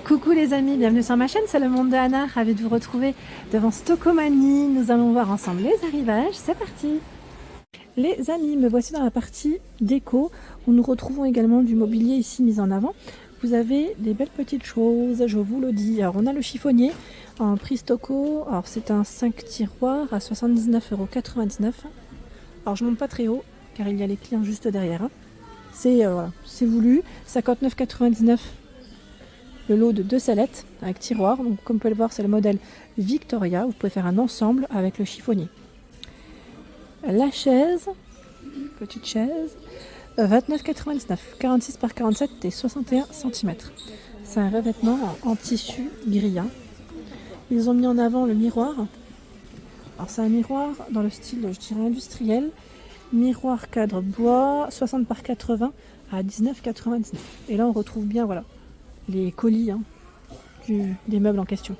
Coucou les amis, bienvenue sur ma chaîne, c'est le monde de Anna, ravie de vous retrouver devant Stocomanie. Nous allons voir ensemble les arrivages, c'est parti. Les amis, me voici dans la partie déco où nous retrouvons également du mobilier ici mis en avant. Vous avez des belles petites choses, je vous le dis. Alors on a le chiffonnier en prix Stoco, alors c'est un 5 tiroirs à 79,99 €. Alors je monte pas très haut car il y a les clients juste derrière. C'est voilà, c'est voulu, 59,99 € le lot de 2 sellettes avec tiroir. Donc comme vous pouvez le voir, c'est le modèle Victoria. Vous pouvez faire un ensemble avec le chiffonnier. La chaise, petite chaise, 29,99 €, 46 par 47 et 61 cm. C'est un revêtement en tissu gris. Ils ont mis en avant le miroir. Alors c'est un miroir dans le style, je dirais, industriel. Miroir cadre bois, 60 par 80 à 19,99 €. Et là on retrouve bien, voilà, les colis des meubles en question.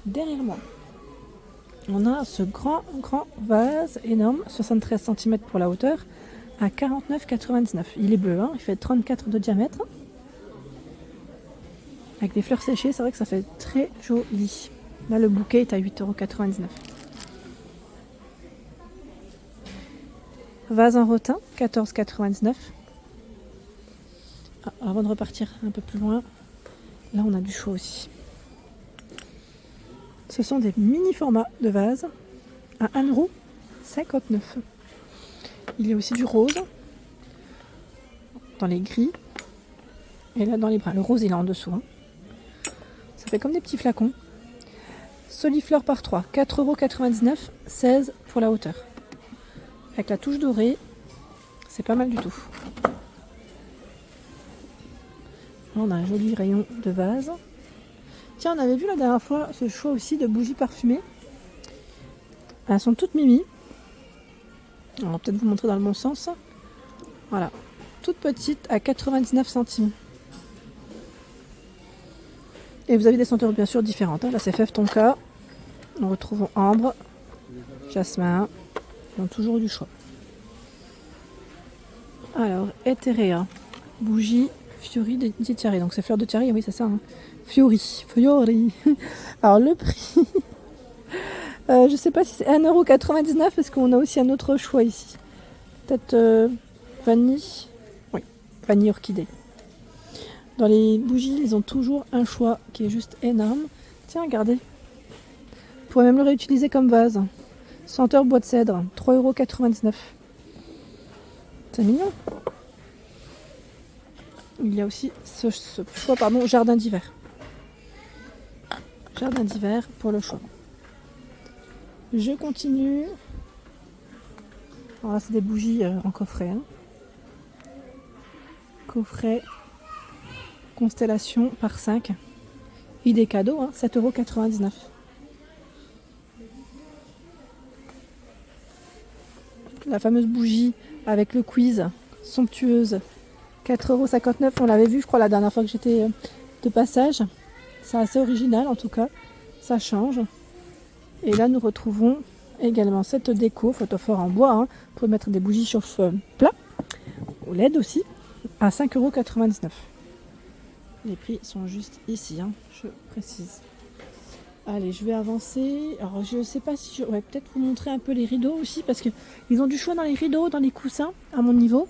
Derrière moi, on a ce grand vase énorme, 73 cm pour la hauteur, à 49,99 €. Il est bleu, il fait 34 de diamètre. Avec des fleurs séchées, c'est vrai que ça fait très joli. Là, le bouquet est à 8,99 €. Vase en rotin, 14,99 €. Avant de repartir un peu plus loin, là on a du choix aussi. Ce sont des mini formats de vases à 1,59 €. Il y a aussi du rose dans les gris et là dans les bruns. Le rose il est en dessous. Ça fait comme des petits flacons. Soliflore par 3, 4,99 €, 16 pour la hauteur. Avec la touche dorée, c'est pas mal du tout. Là, on a un joli rayon de vase. Tiens, on avait vu la dernière fois ce choix aussi de bougies parfumées. Elles sont toutes mimi. On va peut-être vous montrer dans le bon sens. Voilà, toutes petites à 99 centimes. Et vous avez des senteurs bien sûr différentes. Là, c'est fève tonka. Nous retrouvons ambre, jasmin. Ils ont toujours eu du choix. Alors, Etherea, bougie Fiori di Chiari. Donc c'est fleur de Chiari, oui c'est ça. Fiori. Alors le prix, je sais pas si c'est 1,99 € parce qu'on a aussi un autre choix ici. Peut-être vanille. Oui, vanille orchidée. Dans les bougies, ils ont toujours un choix qui est juste énorme. Tiens, regardez. Vous pourrez même le réutiliser comme vase. Senteur bois de cèdre, 3,99 €. C'est mignon. Il y a aussi ce choix, jardin d'hiver. Jardin d'hiver pour le choix. Je continue. Alors là, c'est des bougies en coffret. Coffret Constellation par 5. Idée cadeau, 7,99 €. La fameuse bougie avec le quiz, somptueuse, 4,59 €. On l'avait vu, je crois, la dernière fois que j'étais de passage. C'est assez original en tout cas. Ça change. Et là, nous retrouvons également cette déco, photophore en bois. Pour mettre des bougies chauffe plat. Au LED aussi, à 5,99 €. Les prix sont juste ici, je précise. Allez, je vais avancer. Alors, je ne sais pas si je vais peut-être vous montrer un peu les rideaux aussi, parce qu'ils ont du choix dans les rideaux, dans les coussins, à mon niveau.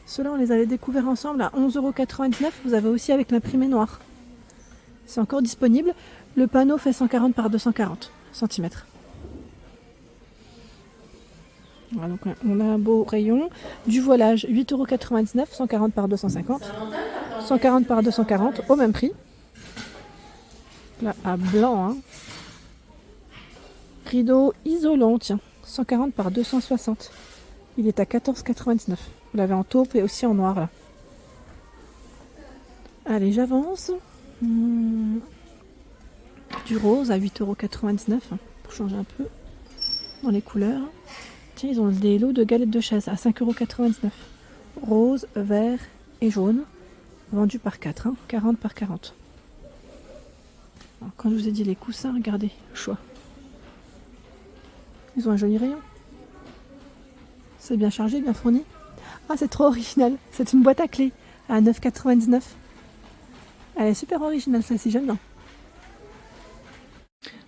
Ceux-là, on les avait découverts ensemble à 11,99 €. Vous avez aussi avec l'imprimé noir. C'est encore disponible. Le panneau fait 140 par 240 cm. Voilà, donc on a un beau rayon. Du voilage, 8,99 €, 140 par 250. 140 par 240, au même prix. Là, à blanc. Rideau isolant, tiens, 140 par 260. Il est à 14,99 €. Vous l'avez en taupe et aussi en noir là. Allez, j'avance. Du rose à 8,99 € pour changer un peu dans les couleurs. Tiens, ils ont des lots de galettes de chaise à 5,99 €. Rose, vert et jaune. Vendu par 4, 40 par 40. Alors, quand je vous ai dit les coussins, regardez le choix. Ils ont un joli rayon. C'est bien chargé, bien fourni. Ah, c'est trop original. C'est une boîte à clés à 9,99 €. Elle est super originale celle-ci, j'aime bien.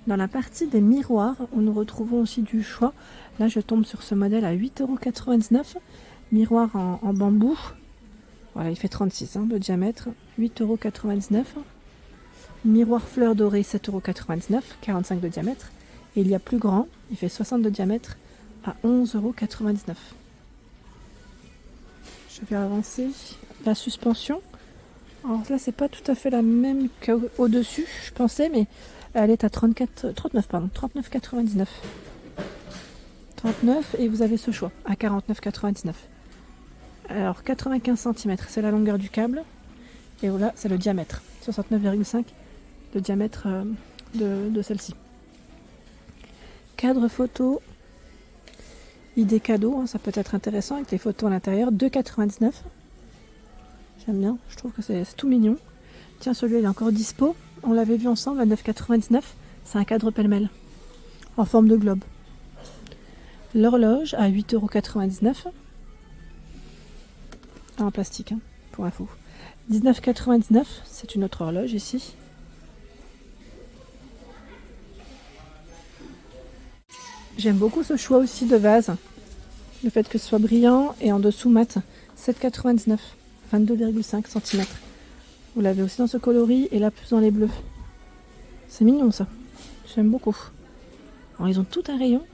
Dans la partie des miroirs, où nous retrouvons aussi du choix. Là, je tombe sur ce modèle à 8,99 €. Miroir en bambou. Voilà, il fait 36 de diamètre. 8,99 €. Miroir fleur dorée, 7,99 €. 45 de diamètre. Et il y a plus grand, il fait 60 de diamètre à 11,99 €. Je vais avancer. La suspension. Alors là, c'est pas tout à fait la même qu'au-dessus, je pensais, mais elle est à 39,99 €. 39 et vous avez ce choix à 49,99 €. Alors 95 cm, c'est la longueur du câble. Et voilà, c'est le diamètre. 69,5 le diamètre de celle-ci. Cadre photo. Idée cadeau, ça peut être intéressant avec les photos à l'intérieur. 2,99 €. J'aime bien, je trouve que c'est tout mignon. Tiens, celui-là il est encore dispo. On l'avait vu ensemble à 9,99 €. C'est un cadre pêle-mêle en forme de globe. L'horloge à 8,99 €. En plastique, pour info. 19,99 €, c'est une autre horloge ici. J'aime beaucoup ce choix aussi de vase. Le fait que ce soit brillant et en dessous mat. 7,99 €, 22,5 cm. Vous l'avez aussi dans ce coloris et là plus dans les bleus. C'est mignon ça. J'aime beaucoup. Alors ils ont tout un rayon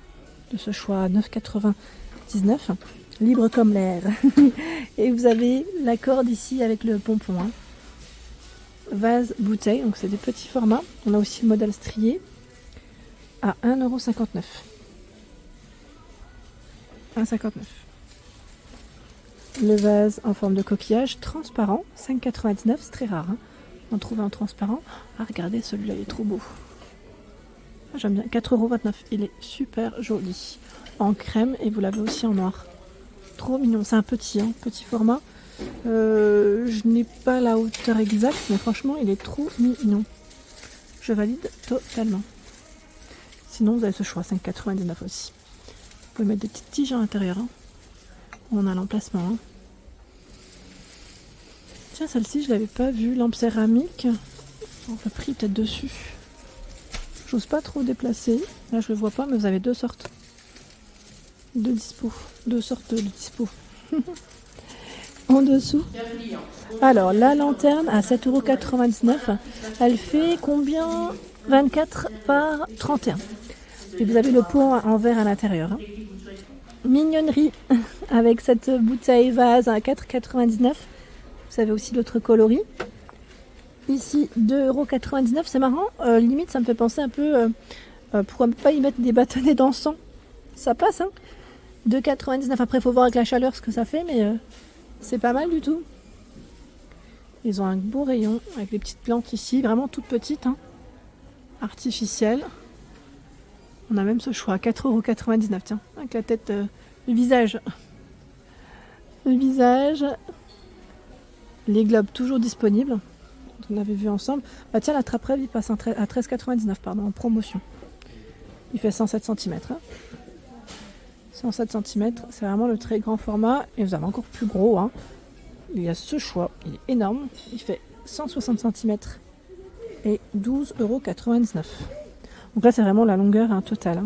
de ce choix à 9,99 €. Libre comme l'air. Et vous avez la corde ici avec le pompon. Vase bouteille, donc c'est des petits formats. On a aussi le modèle strié à 1,59 €. 1,59 €. Le vase en forme de coquillage transparent, 5,99 €, c'est très rare. On trouve en transparent. Ah, regardez, celui-là, il est trop beau. Ah, j'aime bien, 4,29 €. Il est super joli. En crème et vous l'avez aussi en noir. Trop mignon, c'est un petit format. Je n'ai pas la hauteur exacte, mais franchement, il est trop mignon. Je valide totalement. Sinon, vous avez ce choix, 5,99 € aussi. Vous pouvez mettre des petites tiges à l'intérieur. On a l'emplacement. Tiens, celle-ci, je l'avais pas vue. Lampe céramique. On a pris peut-être dessus. J'ose pas trop déplacer. Là, je le vois pas, mais vous avez deux sortes de dispo. Deux sortes de dispo. En dessous. Alors, la lanterne à 7,99 €. Elle fait combien? 24 par 31. Et vous avez le pot en verre à l'intérieur. Mignonnerie avec cette bouteille vase à 4,99 €. Vous avez aussi l'autre coloris. Ici 2,99 €. C'est marrant, limite ça me fait penser un peu pourquoi pas y mettre des bâtonnets d'encens. Ça passe 2,99 €. Après il faut voir avec la chaleur ce que ça fait, mais c'est pas mal du tout. Ils ont un beau rayon avec les petites plantes ici, vraiment toutes petites, artificielles. On a même ce choix à 4,99 €, tiens, avec la tête, le visage. Le visage. Les globes toujours disponibles. On avait vu ensemble. Bah tiens, la trappe rêve, il passe à 13,99 €, en promotion. Il fait 107 cm. 107 cm, c'est vraiment le très grand format. Et vous avez encore plus gros. Il y a ce choix, il est énorme. Il fait 160 cm et 12,99 €. Donc là, c'est vraiment la longueur totale.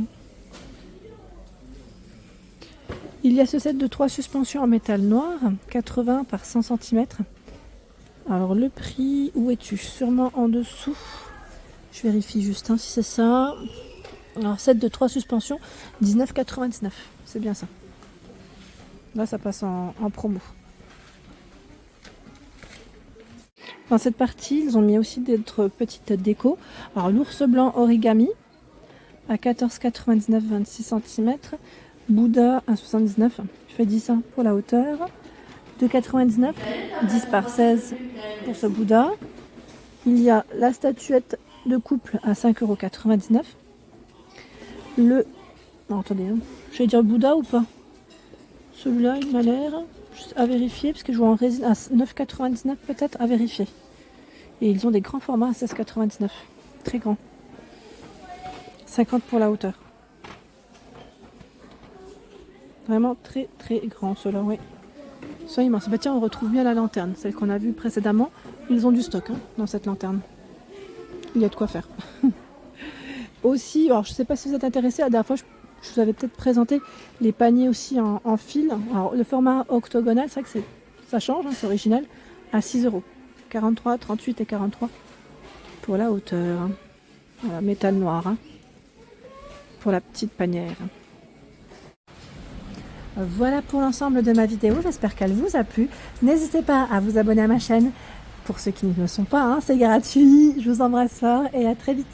Il y a ce set de 3 suspensions en métal noir, 80 par 100 cm. Alors le prix, où es-tu? Sûrement en dessous. Je vérifie juste si c'est ça. Alors set de 3 suspensions, 19,99 €. C'est bien ça. Là, ça passe en promo. Dans cette partie, ils ont mis aussi d'autres petites décos. Alors l'ours blanc origami à 14,99 €, 26 cm. Bouddha à 79, je fais 10 pour la hauteur. 2,99 €, 10 par 16 pour ce Bouddha. Il y a la statuette de couple à 5,99 €. Non, attendez, je vais dire Bouddha ou pas? Celui-là, il m'a l'air à vérifier, parce que je vois en résine à 9,99 € peut-être, à vérifier. Et ils ont des grands formats à 16,99 €. Très grand. 50 pour la hauteur. Vraiment très très grand ceux-là, oui. Soit immense. Bah tiens, on retrouve bien la lanterne, celle qu'on a vue précédemment. Ils ont du stock hein, dans cette lanterne. Il y a de quoi faire. Aussi, alors je ne sais pas si vous êtes intéressés, la dernière fois je vous avais peut-être présenté les paniers aussi en fil. Alors le format octogonal, c'est vrai que ça change, hein, c'est original, à 6 €. 43, 38 et 43 pour la hauteur. Hein. Voilà, métal noir hein, pour la petite panière. Voilà pour l'ensemble de ma vidéo, j'espère qu'elle vous a plu. N'hésitez pas à vous abonner à ma chaîne. Pour ceux qui ne le sont pas, hein, c'est gratuit. Je vous embrasse fort et à très vite.